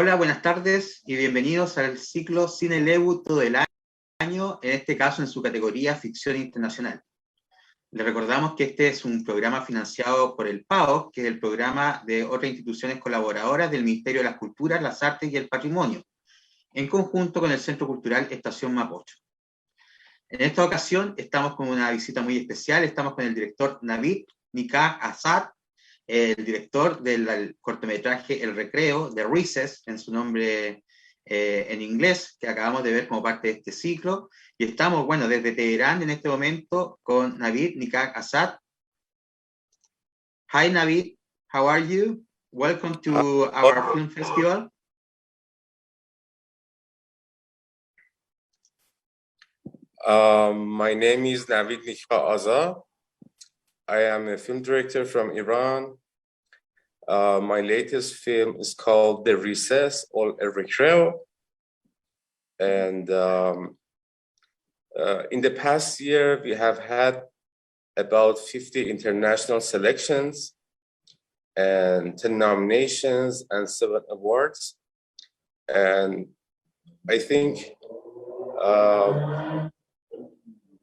Hola, buenas tardes y bienvenidos al ciclo Cine Lebu todo el año, en este caso en su categoría Ficción Internacional. Les recordamos que este es un programa financiado por el PAO, que es el programa de otras instituciones colaboradoras del Ministerio de las Culturas, las Artes y el Patrimonio, en conjunto con el Centro Cultural Estación Mapocho. En esta ocasión estamos con una visita muy especial, estamos con el director Navid Nikkhah Azad, el director del cortometraje El Recreo, de Recess, en su nombre en inglés, que acabamos de ver como parte de este ciclo. Y estamos, bueno, desde Teherán en este momento con Navid Nikkhah Azad. Hi, Navid. How are you? Welcome to our film festival. My name is Navid Nikkhah Azad. I am a film director from Iran. My latest film is called The Recess or Recreo. And in the past year, we have had about 50 international selections and 10 nominations and 7 awards. And I think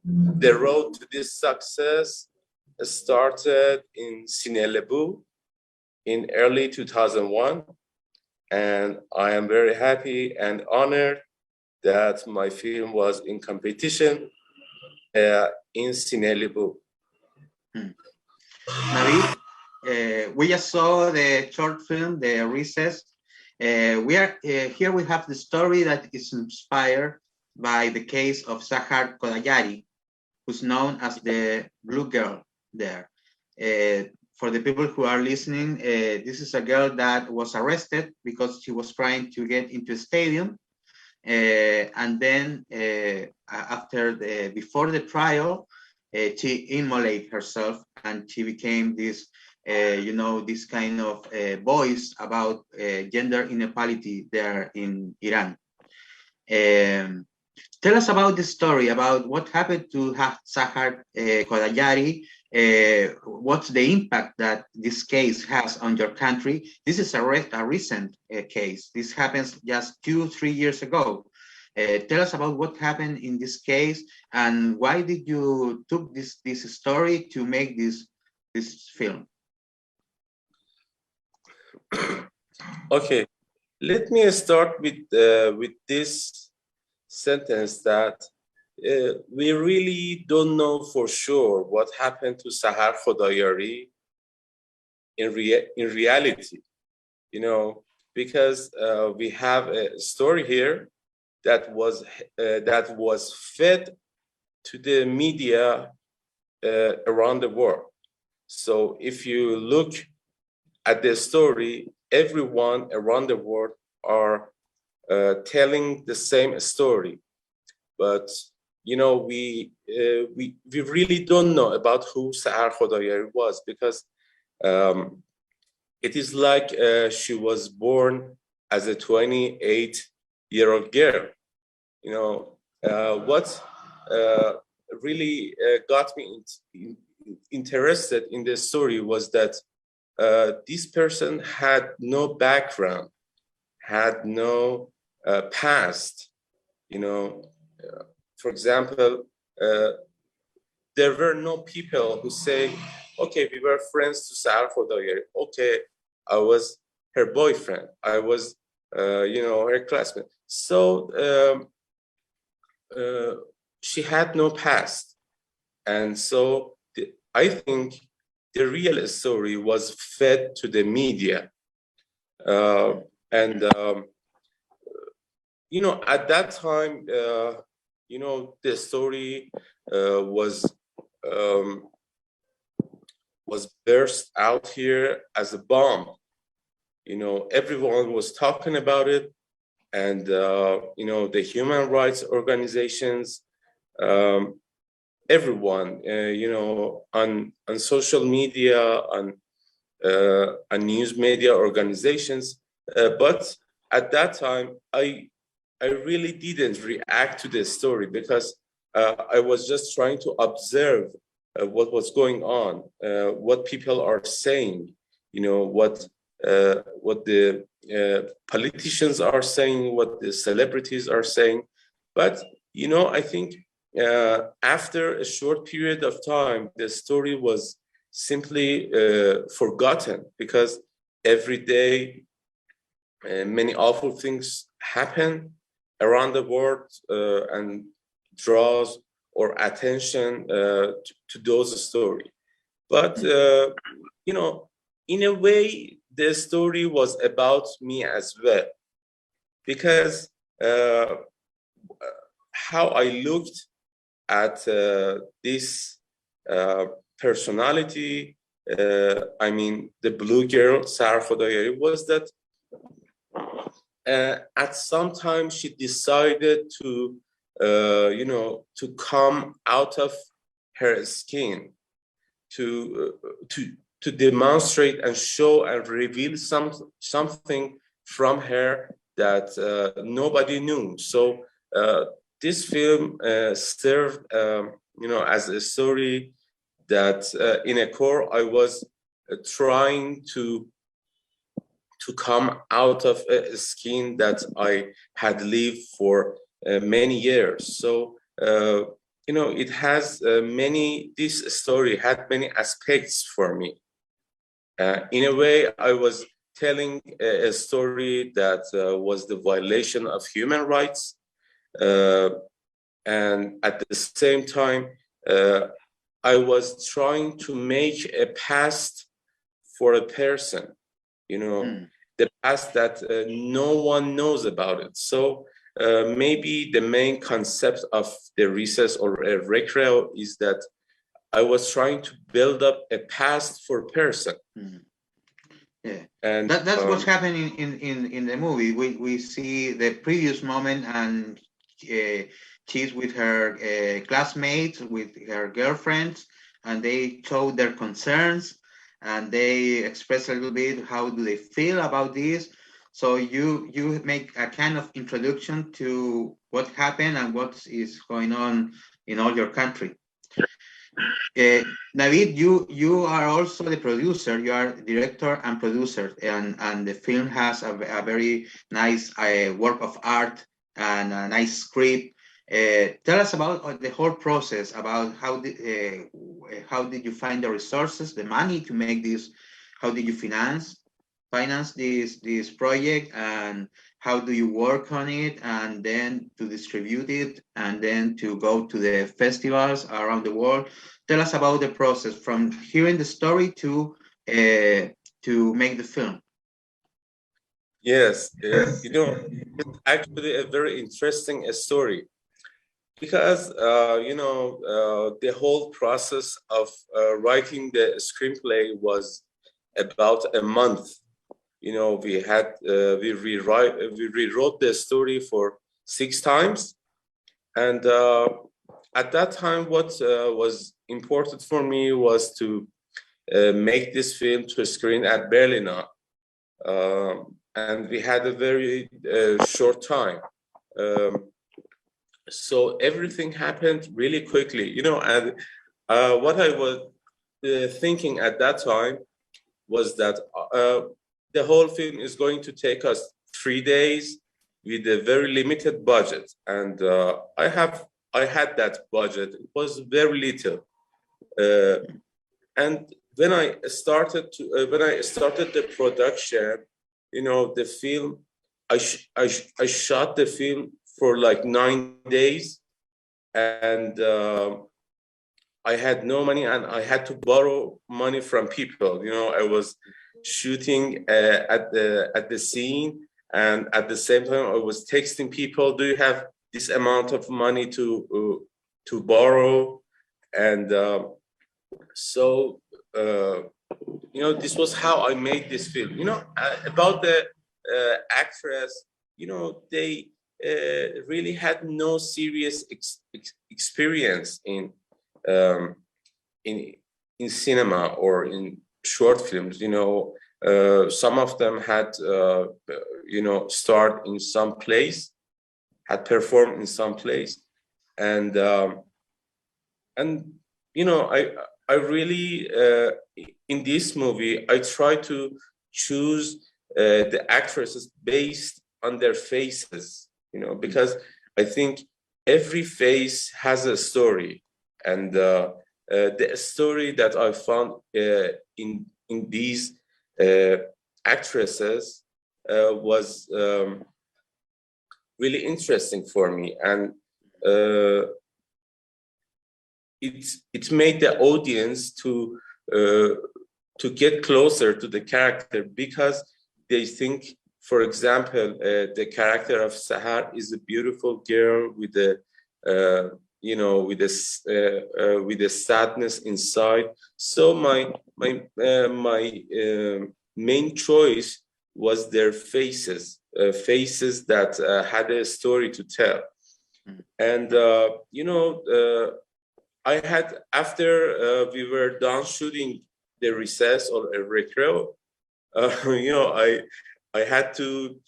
the road to this success started in Cine Lebu in early 2001, and I am very happy and honored that my film was in competition in Cine Lebu. Navid, we just saw the short film, The Recess. We have the story that is inspired by the case of Sarah Hodges, who's known as the Blue Girl there. For the people who are listening, this is a girl that was arrested because she was trying to get into a stadium. And then before the trial, she immolated herself and she became this, this kind of voice about gender inequality there in Iran. Tell us about the story, about what happened to Sarah Hodges. What's the impact that this case has on your country? This is a recent case. This happens just 2-3 years ago. Tell us about what happened in this case and why did you took this story to make this film? Okay, let me start with this sentence that we really don't know for sure what happened to Sarah Hodges in reality, because we have a story here that was fed to the media around the world. So if you look at the story, everyone around the world are telling the same story, but we really don't know about who Sarah Hodges was, because it is like she was born as a 28-year-old girl. What really got me interested in this story was that this person had no background, had no past. For example, there were no people who say, okay, we were friends to Sarah Hodges. Okay, I was her boyfriend. I was, her classmate. So she had no past. And so I think the real story was fed to the media. At that time, the story was burst out here as a bomb. Everyone was talking about it, and the human rights organizations, everyone, on social media, on news media organizations. But at that time, I really didn't react to this story because I was just trying to observe what was going on, what people are saying, what what the politicians are saying, what the celebrities are saying. But, you know, I think after a short period of time, the story was simply forgotten, because every day many awful things happen around the world and draws or attention to those stories. But, you know, in a way, the story was about me as well, because how I looked at this personality, I mean, the blue girl, Sarah Hodges, was that at some time she decided to, you know, to come out of her skin, to demonstrate and show and reveal something from her that nobody knew. So this film served, you know, as a story that in a core I was trying to come out of a skin that I had lived for many years. So you know, it has this story had many aspects for me. In a way, I was telling a story that was the violation of human rights, and at the same time, I was trying to make a past for a person, you know, the past that no one knows about it. So maybe the main concept of the recess or Recreo is that I was trying to build up a past for a person. Yeah, and that's what's happening in the movie. We see the previous moment, and she's with her classmates, with her girlfriends, and they show their concerns, and they express a little bit how do they feel about this. So you make a kind of introduction to what happened and what is going on in all your country. Navid, you are also the producer. You are director and producer, and the film has a very nice work of art and a nice script. Tell us about the whole process. About how did you find the resources, the money to make this? How did you finance this project, and how do you work on it, and then to distribute it, and then to go to the festivals around the world? Tell us about the process from hearing the story to make the film. Yes, you know, it's actually a very interesting story, because you know, the whole process of writing the screenplay was about a month. You know, we rewrote the story for 6 times, and at that time, what was important for me was to make this film to screen at Berlin, and we had a very short time. So everything happened really quickly, you know, and what I was thinking at that time was that the whole film is going to take us 3 days with a very limited budget, and I had that budget. It was very little, and when I started the production, you know, the film, I shot the film for like 9 days, and I had no money, and I had to borrow money from people. You know, I was shooting at the scene, and at the same time I was texting people, do you have this amount of money to borrow? And so you know, this was how I made this film. You know, about the actress, you know, they really had no serious experience um, in cinema or in short films. You know, some of them had you know, starred in some place, had performed in some place, and you know, I really in this movie I try to choose the actresses based on their faces, because I think every face has a story, and the story that I found in these actresses was really interesting for me, and it made the audience to get closer to the character, because they think, for example, the character of Sahar is a beautiful girl with a with a sadness inside. So my main choice was their faces, faces that had a story to tell. And I had, after we were done shooting the recess or a Recreo, I had to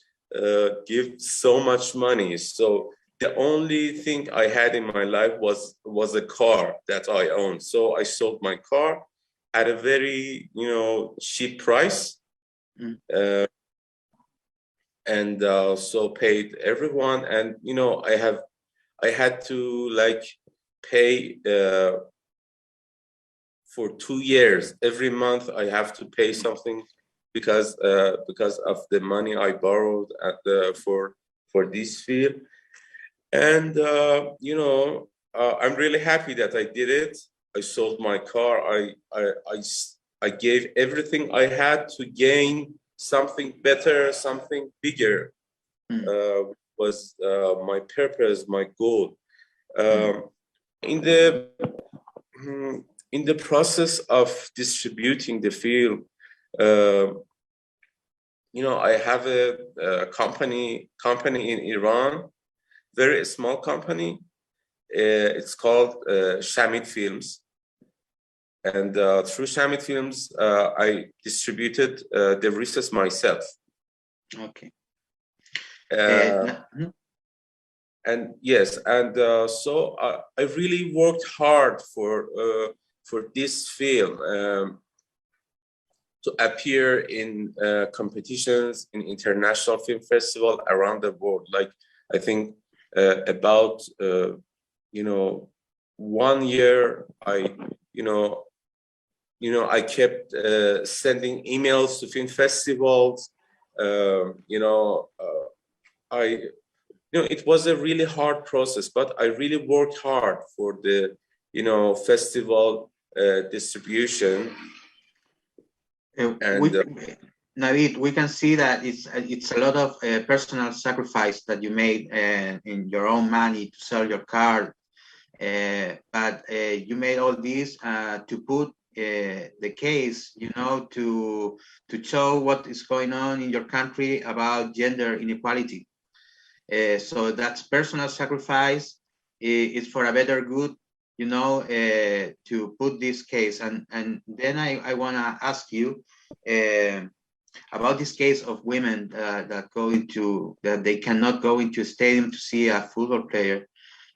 give so much money. So the only thing I had in my life was a car that I owned. So I sold my car at a very cheap price, and so paid everyone. And I had to pay for 2 years. Every month I have to pay something because of the money I borrowed for this field. And I'm really happy that I did it. I sold my car. I gave everything I had to gain something better, something bigger. Was my purpose, my goal. In the process of distributing the film, I have a company in Iran, very small company. It's called Shamit Films, and through Shamit Films, I distributed the recess myself. Okay. And yes, and so I really worked hard for this film to appear in competitions in international film festival around the world. I think about 1 year, I kept sending emails to film festivals. It was a really hard process, but I really worked hard for the, festival distribution. Navid, we can see that it's a lot of personal sacrifice that you made in your own money to sell your car, but you made all this to put the case, to show what is going on in your country about gender inequality. So that's personal sacrifice. It's for a better good, to put this case. And then I want to ask you about this case of women that they cannot go into a stadium to see a football player,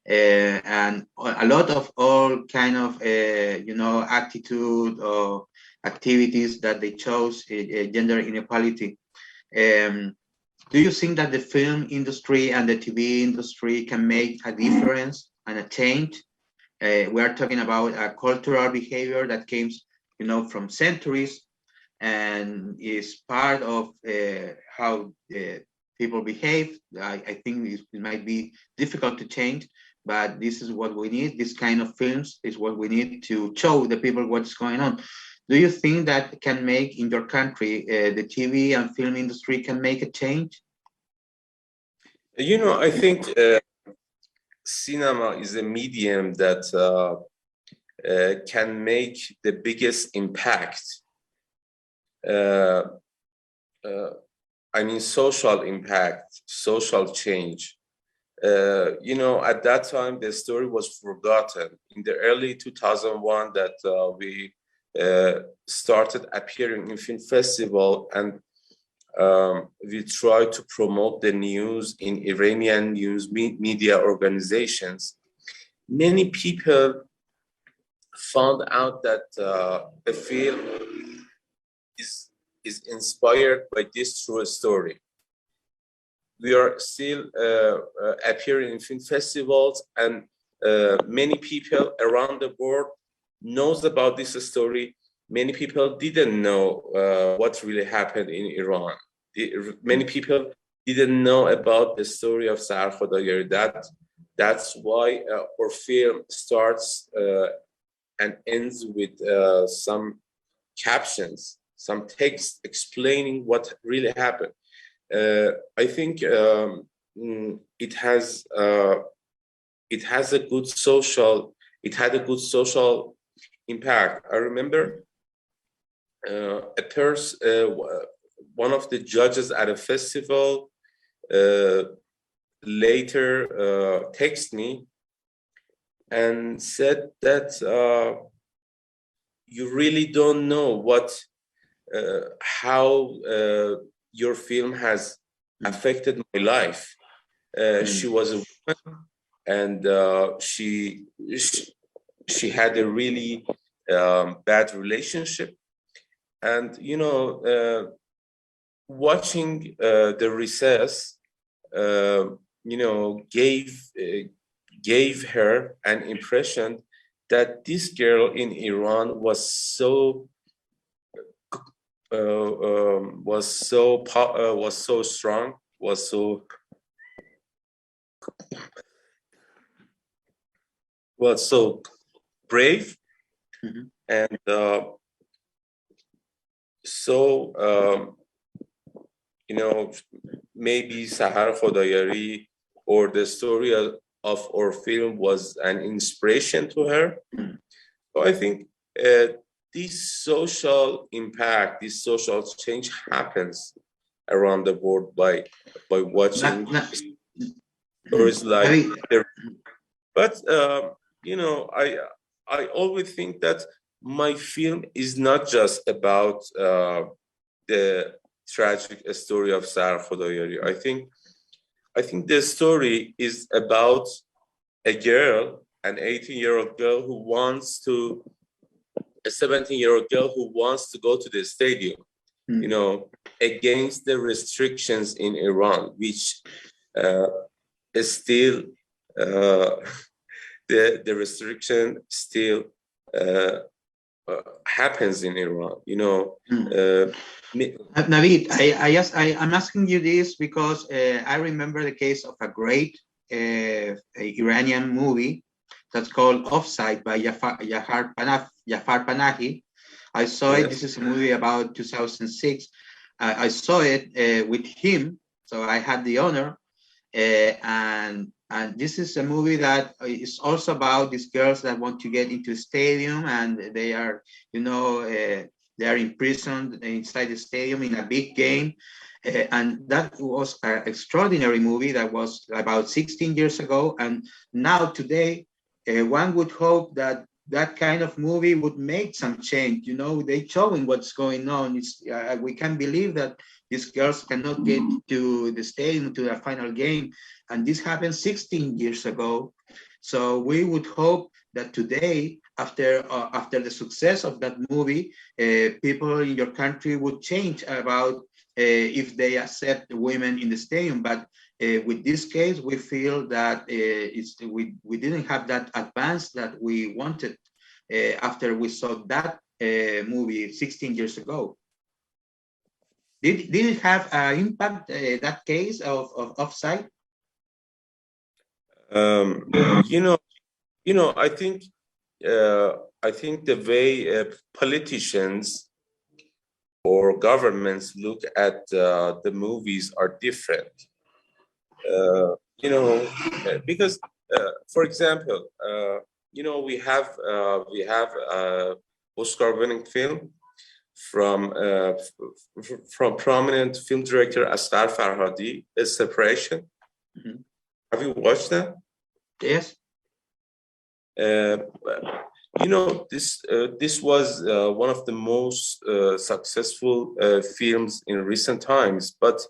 and a lot of all kind of attitude or activities that they chose, gender inequality. Do you think that the film industry and the TV industry can make a difference and a change? We are talking about a cultural behavior that came, from centuries, and is part of how people behave. I think it might be difficult to change, but this is what we need. This kind of films is what we need to show the people what's going on. Do you think that can make in your country, the TV and film industry can make a change? I think cinema is a medium that can make the biggest impact. Social impact, social change. At that time, the story was forgotten. In the early 2001, that we started appearing in film festival, and we tried to promote the news in Iranian news media organizations. Many people found out that the film is inspired by this true story. We are still appearing in film festivals, and many people around the world knows about this story. Many people didn't know what really happened in Iran. Many people didn't know about the story of Sarah Hodges. That's why our film starts and ends with some captions, some text explaining what really happened. I think it has a good social. It had a good social impact. I remember one of the judges at a festival later texted me and said that you really don't know how your film has affected my life. She was a woman, and she had a really bad relationship, and watching the recess gave her an impression that this girl in Iran was so strong, was so brave, and maybe Sahar Khodayari or the story of our film was an inspiration to her. So I think this social impact, this social change happens around the world by watching stories like. But I always think that my film is not just about the tragic story of Sarah Hodayari. I think the story is about a girl, an 18-year-old girl a 17-year-old girl who wants to go to the stadium, against the restrictions in Iran, which is still the restriction still happens in Iran. Navid, I'm asking you this because I remember the case of a great Iranian movie that's called Offsite by Jafar Panahi. I saw it. This is a movie about 2006. I saw it with him, so I had the honor. And this is a movie that is also about these girls that want to get into a stadium, and they are, they are imprisoned inside the stadium in a big game. And that was an extraordinary movie that was about 16 years ago. And now today, one would hope that that kind of movie would make some change. They showing what's going on. We can't believe that these girls cannot get to the stadium, to the final game. And this happened 16 years ago. So we would hope that today, after the success of that movie, people in your country would change about if they accept women in the stadium. But with this case, we feel that we didn't have that advance that we wanted after we saw that movie 16 years ago. Did it have an impact, that case of Offsite? I think the way politicians or governments look at the movies are different. Because, for example, we have Oscar-winning film from prominent film director Asghar Farhadi, Separation. Mm-hmm. Have you watched that? Yes. This was one of the most successful films in recent times, but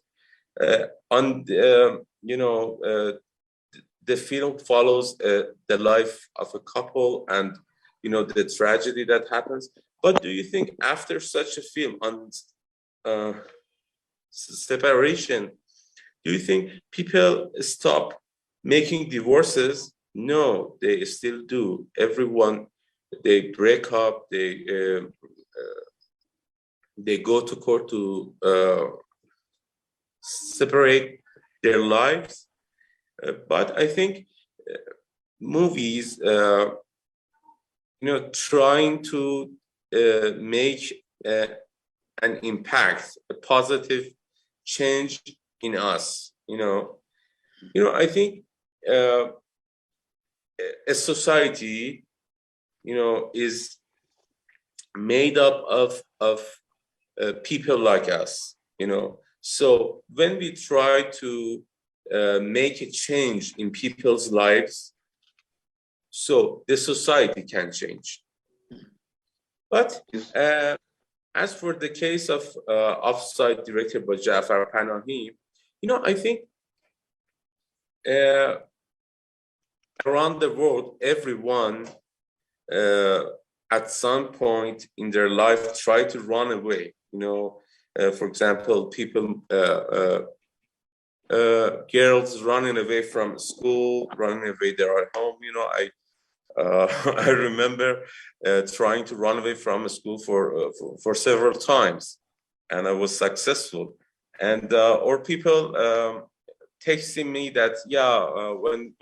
the film follows the life of a couple and the tragedy that happens. But do you think after such a film, separation, do you think people stop making divorces? No, they still do. Everyone, they break up, they go to court to separate their lives. But I think movies, trying to make an impact, a positive change in us. I think a society, is made up of people like us. So when we try to make a change in people's lives, so the society can change. But as for the case of Offsite, directed by Jafar Panahi, I think around the world, everyone at some point in their life try to run away. For example, people, girls running away from school, running away their home. I remember trying to run away from a school for several times, and I was successful. And or people texting me that when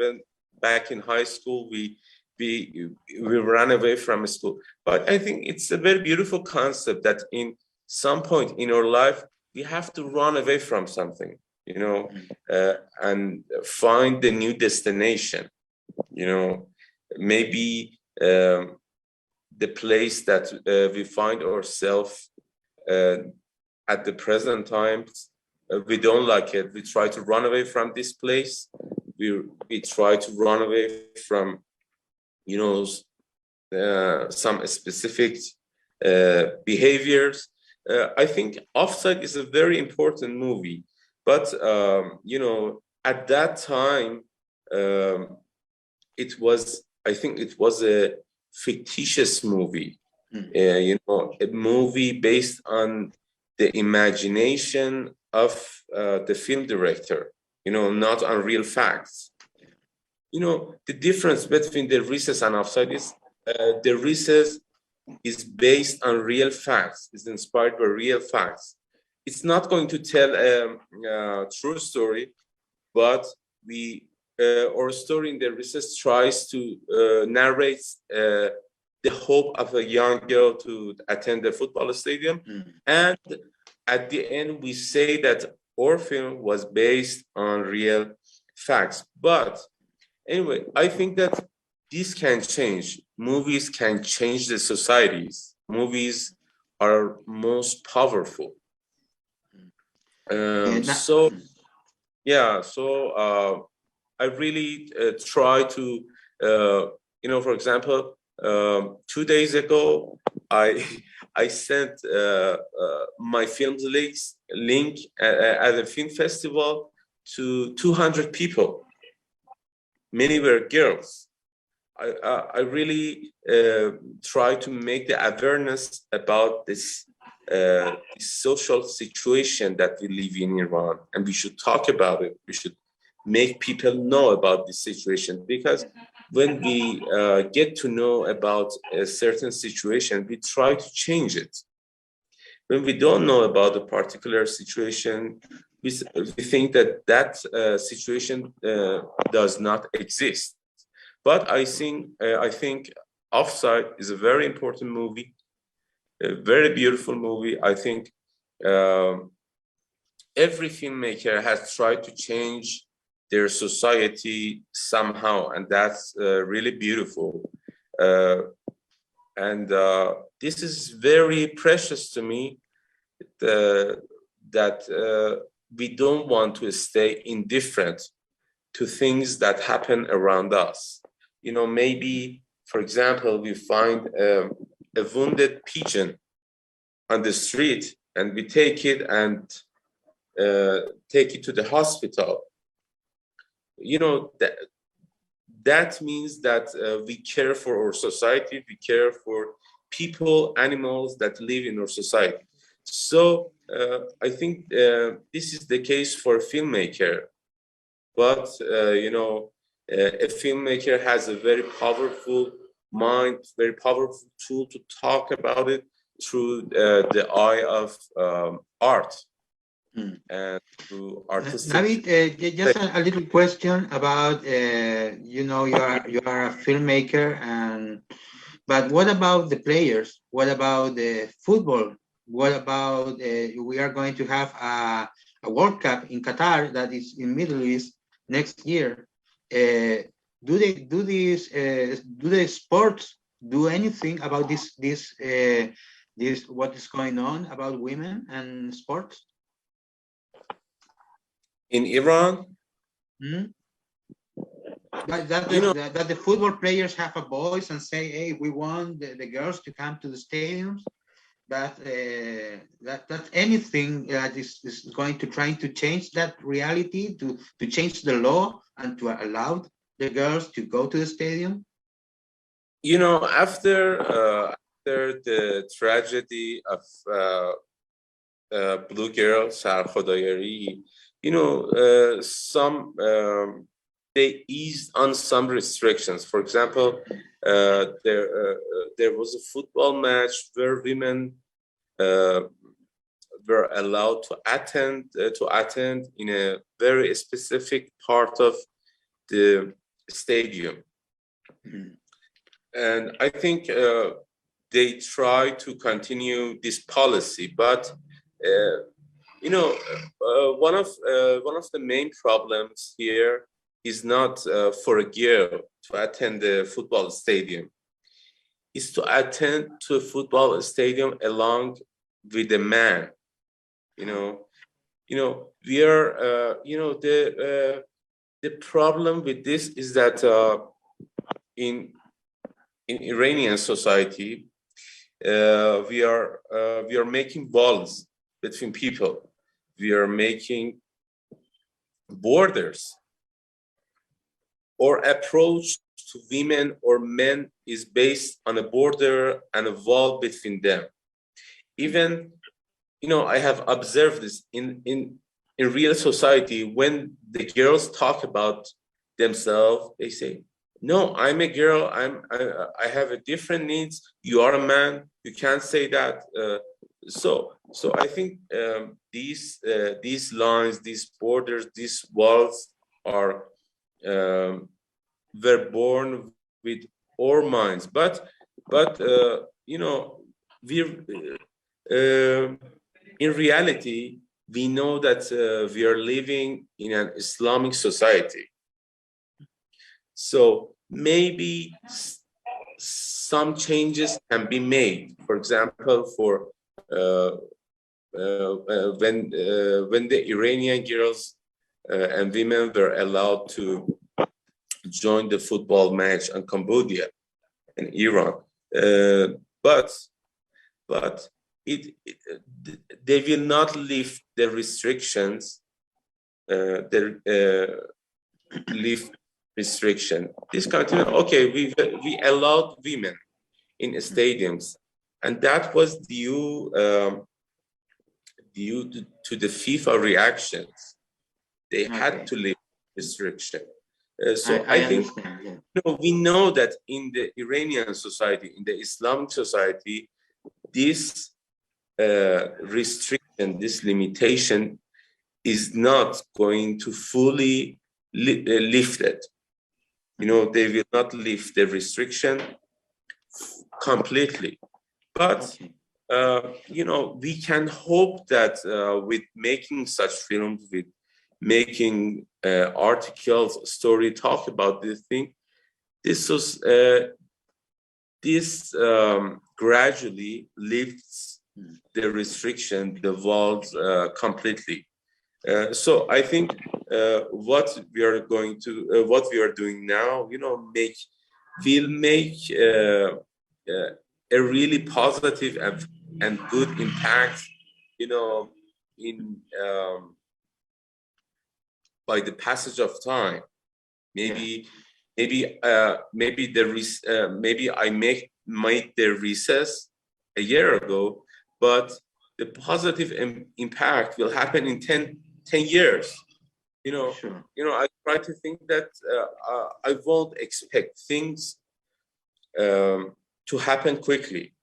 back in high school we ran away from a school. But I think it's a very beautiful concept that in some point in our life we have to run away from something, and find the new destination. Maybe the place that we find ourselves at the present times, we don't like it. We try to run away from this place. We try to run away from, some specific behaviors. I think Offsite is a very important movie, but at that time, I think it was a fictitious movie, a movie based on the imagination of the film director, not on real facts. The difference between the Recess and Offsite is the Recess is based on real facts, is inspired by real facts. It's not going to tell a true story, but our story in the Recess tries to narrate the hope of a young girl to attend the football stadium. And at the end, we say that our film was based on real facts. But anyway, I think that this can change. Movies can change the societies. Movies are most powerful. So I really try to, for example, 2 days ago, I sent my film's link at a film festival to 200 people. Many were girls. I really try to make the awareness about this social situation that we live in Iran, and we should talk about it. We should make people know about this situation, because when we get to know about a certain situation, we try to change it. When we don't know about a particular situation, we think that situation does not exist. But I think Offsite is a very important movie, a very beautiful movie. I think every filmmaker has tried to change their society somehow, and that's really beautiful. And this is very precious to me, that we don't want to stay indifferent to things that happen around us. Maybe, for example, we find a wounded pigeon on the street, and we take it to the hospital. That means that we care for our society, we care for people, animals that live in our society. So I think this is the case for a filmmaker, but a filmmaker has a very powerful mind, very powerful tool to talk about it through the eye of art and through artistic. Navid, just a little question about you are a filmmaker, but what about the players? What about the football? What about we are going to have a World Cup in Qatar that is in Middle East next year? Do they do this? Do the sports do anything about this what is going on about women and sports? In Iran, that the football players have a voice and say, "Hey, we want the girls to come to the stadiums." That anything that is going to trying to change that reality, to change the law and to allow the girls to go to the stadium. After the tragedy of Blue Girl, Sarah Hodges, some they eased on some restrictions. For example, there was a football match where women were allowed to attend in a very specific part of the stadium. And I think they try to continue this policy, but one of the main problems here is not for a girl to attend the football stadium. Is to attend to a football stadium along with a man. We are the problem with this is that in Iranian society we are making walls between people. We are making borders. Our approach to women or men is based on a border and a wall between them. Even, I have observed this in real society. When the girls talk about themselves, they say, "No, I'm a girl. I have a different needs. You are a man. You can't say that." So I think these lines, these borders, these walls are were born with our minds, but we in reality we know that we are living in an Islamic society. So maybe some changes can be made. For example, for when the Iranian girls and women were allowed to join the football match in Cambodia and Iran, but they will not lift the restrictions. Lift restriction. This continue. Okay, we allowed women in stadiums, and that was due to the FIFA reactions. They had to lift restriction. So I think we know that in the Iranian society, in the Islamic society, this restriction, this limitation is not going to fully lift it. They will not lift the restriction completely. But, we can hope that with making such films, with making articles, story, talk about this thing, this gradually lifts the restriction, the walls completely. So I think what we are doing now, will make a really positive and good impact, in by the passage of time. Maybe I made the recess a year ago, but the positive impact will happen in 10 years. Sure. I try to think that I won't expect things to happen quickly.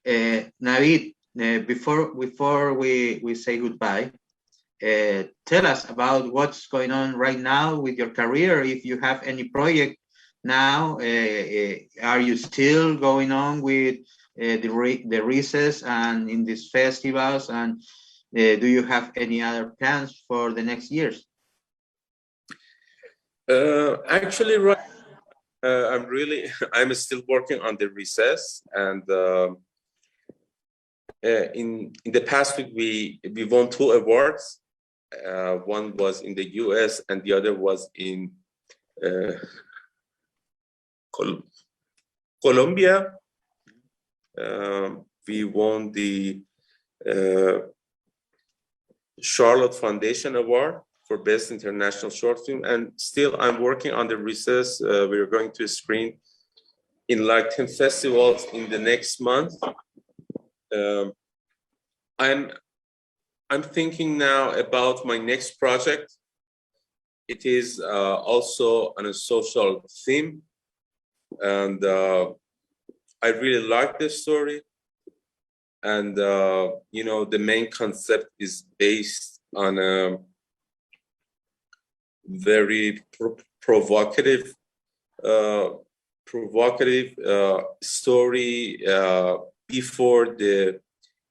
Navid, before we say goodbye, tell us about what's going on right now with your career. If you have any project now, are you still going on with the recess and in these festivals? And do you have any other plans for the next years? Actually, right. I'm still working on the recess, and in the past week we won 2 awards. One was in the US and the other was in Colombia. We won the Charlotte Foundation Award for Best International Short Film, and still I'm working on the recess. We're going to screen in like 10 festivals in the next month. I'm thinking now about my next project. It is also on a social theme, and I really like this story. And the main concept is based on a very provocative story before the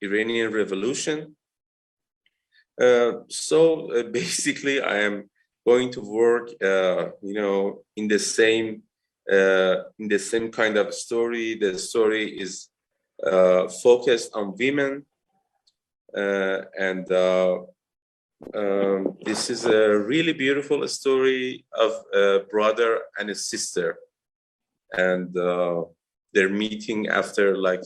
Iranian Revolution. So basically, I am going to work, in the same kind of story. The story is focused on women, and this is a really beautiful story of a brother and a sister, and they're meeting after like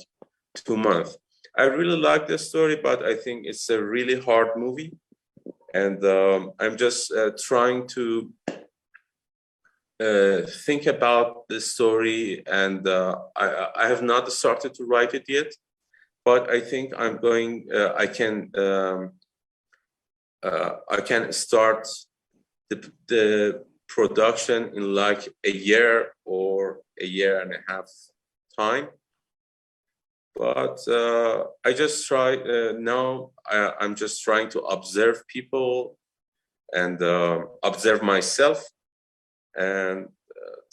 2 months. I really like the story, but I think it's a really hard movie, and I'm just trying to think about the story, and I have not started to write it yet, but I think I'm going. I can start the production in like a year or a year and a half time. But I just try now. I'm just trying to observe people and observe myself, and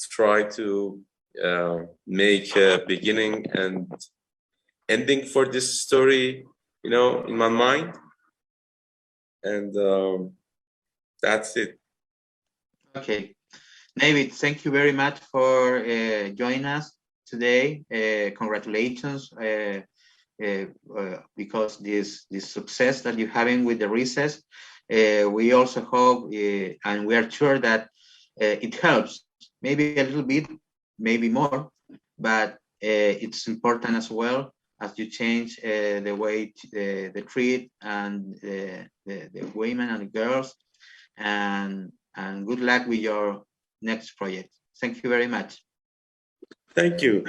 try to make a beginning and ending for this story, in my mind. And that's it. Okay, David, thank you very much for joining us today. Congratulations, because this success that you're having with the recess. We also hope, and we are sure that it helps, maybe a little bit, maybe more, but it's important as well as you change the way they treat and the women and the girls. And good luck with your next project. Thank you very much. Thank you.